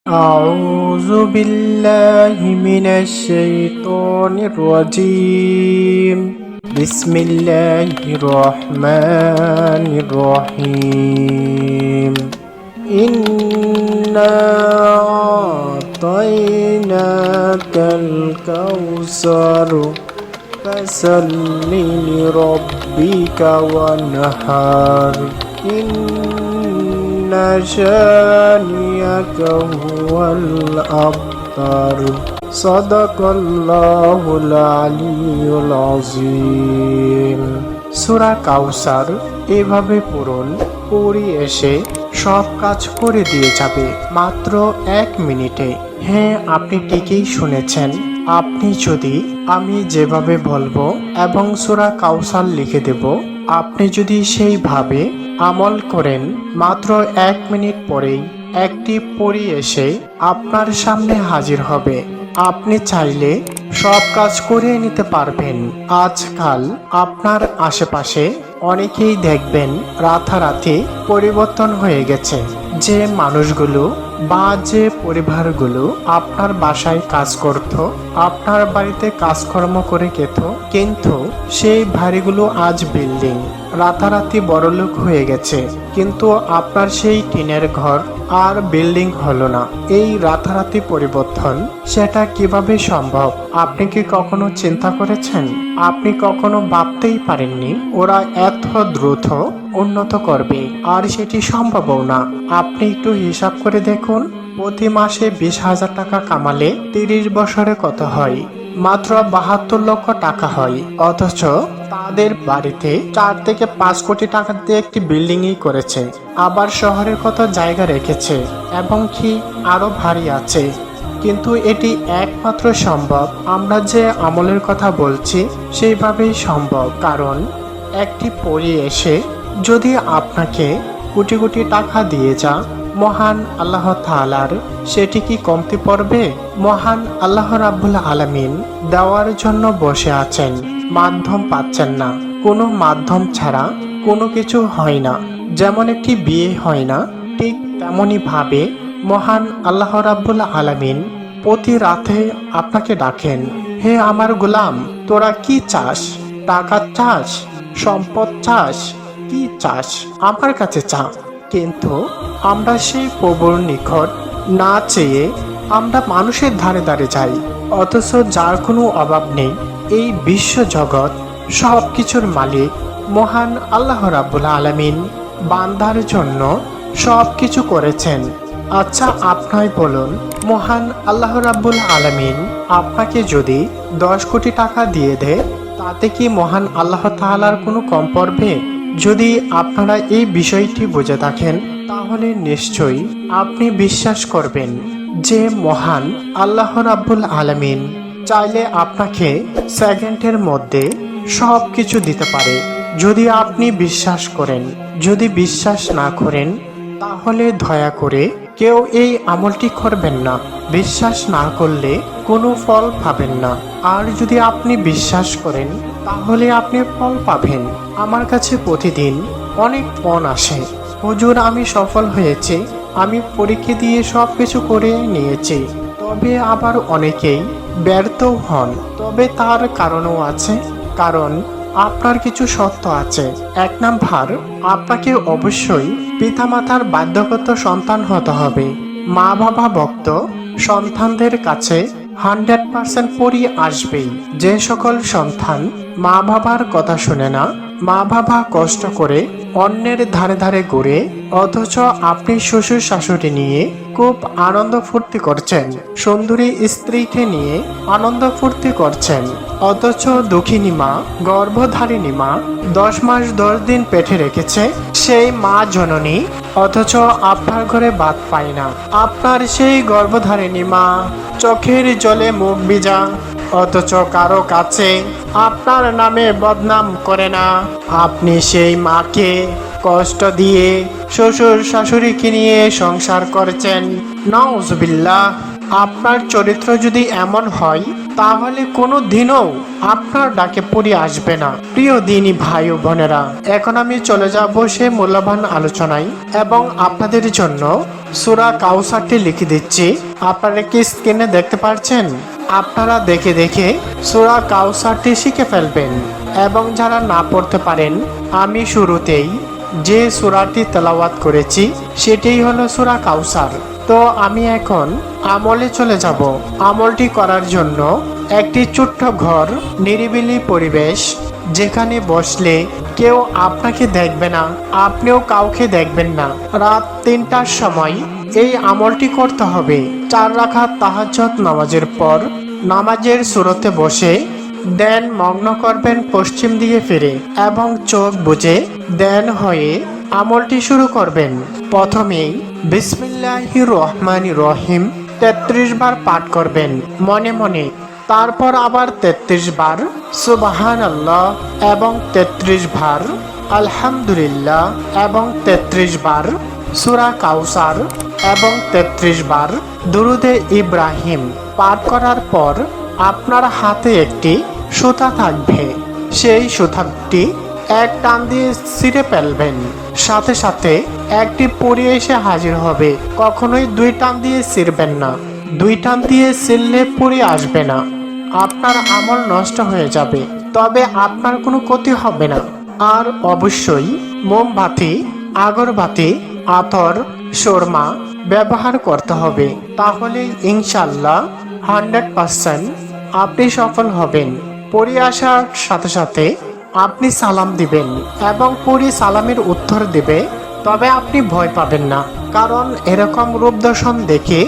أعوذ بالله من الشيطان الرجيم بسم الله الرحمن الرحيم إنا أعطيناك الكوثر فصل لربك وانحر إن شانئك هو الأبتر صدق الله العلي العظيم। সূরা কাউসার এভাবে পড়ুন, পড়ে এসে সব কাজ করে দিয়ে যাবে মাত্র 1 মিনিটে। হ্যাঁ, আপনি ঠিকই শুনেছেন। আপনি যদি আমি যেভাবে বলবো এবং সূরা কাউসার লিখে দেব, আপনি যদি সেইভাবে আমল করেন, মাত্র 1 মিনিট পরেই একটি পরী এসে আপনার সামনে হাজির হবে। আপনি চাইলে সব কাজ করে নিতে পারবেন। আজকাল আপনার আশেপাশে অনেকেই দেখবেন রাতারাতি পরিবর্তন হয়ে গেছে। যে মানুষগুলো বা যে পরিবারগুলো আপনার বাসায় কাজ করত, আপনার বাড়িতে কাজকর্ম করে খেত, কিন্তু সেই বাড়িগুলো আজ বিল্ডিং, রাতারাতি বড়লোক হয়ে গেছে, কিন্তু আপনার সেই টিনের ঘর আর বিল্ডিং হলো না। এই রাতারাতি পরিবর্তন, সেটা কিভাবে সম্ভব? আপনি কি কখনো চিন্তা করেছেন? আপনি কখনো ভাবতেই পারেননি ওরা এত দ্রুত উন্নত করবে, আর সেটি সম্ভবও না। আপনি একটু হিসাব করে দেখুন, প্রতি মাসে 20,000 টাকা কামালে 30 বছরে কত হয়? মাত্র 72 লক্ষ টাকা হয়। অথচ তাদের বাড়িতে 4 থেকে 5 কোটি টাকা দিয়ে একটি বিল্ডিংই করেছে, আবার শহরে কত জায়গা রেখেছে এবং কি আরো ভারী আছে। কিন্তু এটি একমাত্র সম্ভব, আমরা যে আমলের কথা বলছি সেইভাবেই সম্ভব। কারণ একটি পরী এসে যদি আপনাকে কোটি কোটি টাকা দিয়ে যা, মহান আল্লাহ তাআলার সেটি কি কমতি পড়বে? মহান আল্লাহ রাব্বুল আলামিন দেওয়ার জন্য বসে আছেন, মাধ্যম পাচ্ছেন না। কোনো মাধ্যম ছাড়া কোনো কিছু হয় না। যেমন একটি বিয়ে হয় না, ঠিক তেমনই ভাবে মহান আল্লাহ রাব্বুল আলামিন প্রতি রাতে আপনাকে ডাকেন, হে আমার গোলাম, তোরা কি চাস? টাকা চাস? সম্পদ চাস? কি চাস? আমার কাছে চা। কিন্তু আমরা সেই প্রভুর নিকট না চেয়ে আমরা মানুষের ধারে ধারে যাই, অথচ যার কোনো অভাব নেই। এই বিশ্ব জগৎ সব কিছুর মালিক মহান আল্লাহ রাব্বুল আলামিন বান্দার জন্য সব কিছু করেছেন। আচ্ছা, আপনাই বলুন, মহান আল্লাহ রাব্বুল আলামিন আপনাকে যদি 10 কোটি টাকা দিয়ে দেয়, তাতে কি মহান আল্লাহ তাআলার কোনো কম পড়বে? যদি আপনারা এই বিষয়টি বুঝে থাকেন, তাহলে নিশ্চয়ই আপনি বিশ্বাস করবেন যে মহান আল্লাহ রাব্বুল আলামিন চাইলে আপনাকে সেকেন্ডের মধ্যে সব কিছু দিতে পারে, যদি আপনি বিশ্বাস করেন। যদি বিশ্বাস না করেন, তাহলে দয়া করে কেউ এই আমলটি করবেন না। বিশ্বাস না করলে কোনো ফল পাবেন না, আর যদি আপনি বিশ্বাস করেন তাহলে আপনি ফল পাবেন। আমার কাছে প্রতিদিন অনেক ফোন আসে, হুজুর আমি সফল হয়েছি, আমি পরীক্ষা দিয়ে সব কিছু করে নিয়েছি। তবে আবার অনেকেই ব্যর্থও হন। তবে তার কারণও আছে, কারণ আপনার কিছু সত্য আছে। 1 নাম্বার, আপনাকে অবশ্যই পিতামাতার বাধ্যগত সন্তান হতে হবে। মা বাবা ভক্ত সন্তানদের কাছে 100% পরী আসবেই। যে সকল সন্তান মা বাবার কথা শুনে না, মা বাবা কষ্ট করে অন্যের ধারে ধারে ঘুরে, অথচ আপনি শ্বশুর শাশুড়ি নিয়ে খুব আনন্দ ফুর্তি করছেন, সুন্দরী স্ত্রীকে নিয়ে আনন্দ ফুর্তি করছেন, অথচ দুঃখিনী মা, গর্ভধারিণী মা 10 মাস 10 দিন পেটে রেখেছে সেই মা জননী, অথচ আপনার ঘরে ভাত পায় না। আপনার সেই গর্ভধারিণী মা চোখের জলে মুখ ভিজা, অথচ কারো কাছে আপনার নামে বদনাম করে না। আপনি সেই মাকে কষ্ট দিয়ে শ্বশুর শাশুড়িকে নিয়ে সংসার করছেন। নাউজুবিল্লাহ। আপনার চরিত্র যদি এমন হয়, তাহলে কোনো দিনও আপনার ডাকে পরি আসবে না। প্রিয় দিনী ভাই ও বোনেরা, এখন আমি চলে যাব সে মূল্যবান আলোচনায় এবং আপনাদের জন্য সূরা কাউসারটি লিখে দিচ্ছি। আপনারা কি স্ক্রিনে দেখতে পাচ্ছেন? আপনারা দেখে দেখে সূরা কাউসারটি শিখে ফেলবেন এবং যারা না পড়তে পারেন, আমি শুরুতেই যে সূরাটি তেলাওয়াত করেছি সেটাই হলো সূরা কাউসার। তো আমি এখন আমলে চলে যাব। আমলটি করার জন্য একটি ছোট্ট ঘর, নিরিবিলি পরিবেশ, যেখানে বসলে কেউ আপনাকে দেখবে না, আপনিও কাউকে দেখবেন না। রাত 3টার সময় এই আমলটি করতে হবে। 4 রাকাত তাহাজ্জুদ নামাজের পর নামাজের শুরুতে বসে ধ্যান মগ্ন করবেন পশ্চিম দিকে ফিরে এবং চোখ বুজে ধ্যান হয়ে আমলটি শুরু করবেন। প্রথমেই বিসমিল্লাহির রহমানির রহিম 33 বার পাঠ করবেন মনে মনে। তারপর আবার 33 বার সুবহানাল্লাহ এবং 33 বার আলহামদুলিল্লাহ এবং 33 বার সূরা কাউসার এবং 33 বার দুরুদে ইব্রাহিম পাঠ করার পর আপনার হাতে একটি সুতা থাকবে। সেই সুতাটি এক টান দিয়ে ছিঁড়ে ফেলবেন। সাথে সাথে একটি পরি এসে হাজির হবে। কখনোই 2 টান দিয়ে ছিঁড়বেন না। 2 টান দিয়ে ছিঁড়লে পরি আসবে না, আপনার আমল নষ্ট হয়ে যাবে। তবে আপনার কোনো ক্ষতি হবে না। আর অবশ্যই মোমবাতি, আগরবাতি, আতর, সুরমা ব্যবহার করতে হবে। তাহলে ইনশাআল্লাহ 100% আপনি সফল হবেন। পরি আসার সাথে সাথে আপনি সালাম দিবেন এবং পরি সালামের উত্তর দিবে। তবে আপনি ভয় পাবেন না, কারণ এরকম রূপ দর্শন দেখে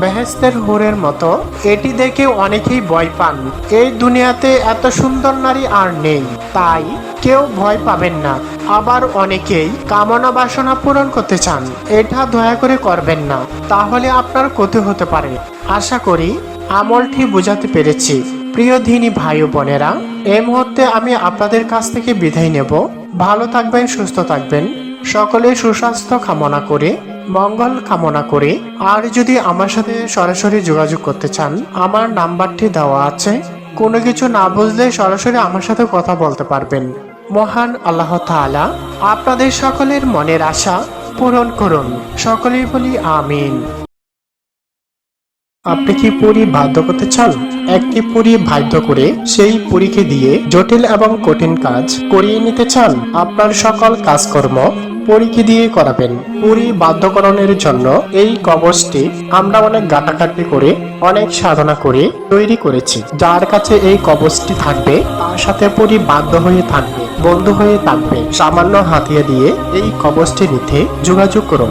বেহেশতের হুরের মতো এটি দেখে অনেকেই ভয় পান। এই দুনিয়াতে এত সুন্দর নারী আর নেই, তাই কেউ ভয় পাবেন না। আবার অনেকেই কামনা বাসনা পূরণ করতে চান, এটা দয়া করে করবেন না, তাহলে আপনার ক্ষতি হতে পারে। আশা করি আমলটি বোঝাতে পেরেছি। প্রিয় দিনী ভাই ও বোনেরা, এই মুহূর্তে আমি আপনাদের কাছ থেকে বিদায় নেব। ভালো থাকবেন, সুস্থ থাকবেন। সকলে সুস্বাস্থ্য কামনা করে, মঙ্গল কামনা করে। আর যদি আমার সাথে সরাসরি যোগাযোগ করতে চান, আমার নাম্বারটি দেওয়া আছে। কোনো কিছু না বুঝলে সরাসরি আমার সাথে কথা বলতে পারবেন। মহান আল্লাহ তাআলা আপনাদের সকলের মনের আশা পূরণ করুন। সকলেই বলি আমিন। আপনি কি পরি বাধ্য করতে চান? একটি পরি বাধ্য করে সেই পরীকে দিয়ে জটিল এবং কঠিন কাজ করিয়ে নিতে চান? আপনার সকল কাজকর্ম পরীকে দিয়ে করাবেন। পরি বাধ্যকরণের জন্য এই কবচটি আমরা অনেক ঘাটাঘাটি করে, অনেক সাধনা করে তৈরি করেছি। যার কাছে এই কবচটি থাকবে তার সাথে পরি বাধ্য হয়ে থাকবে, বন্ধু হয়ে থাকবে। সামান্য হাতিয়ে দিয়ে এই কবচটি নিতে যোগাযোগ করুন।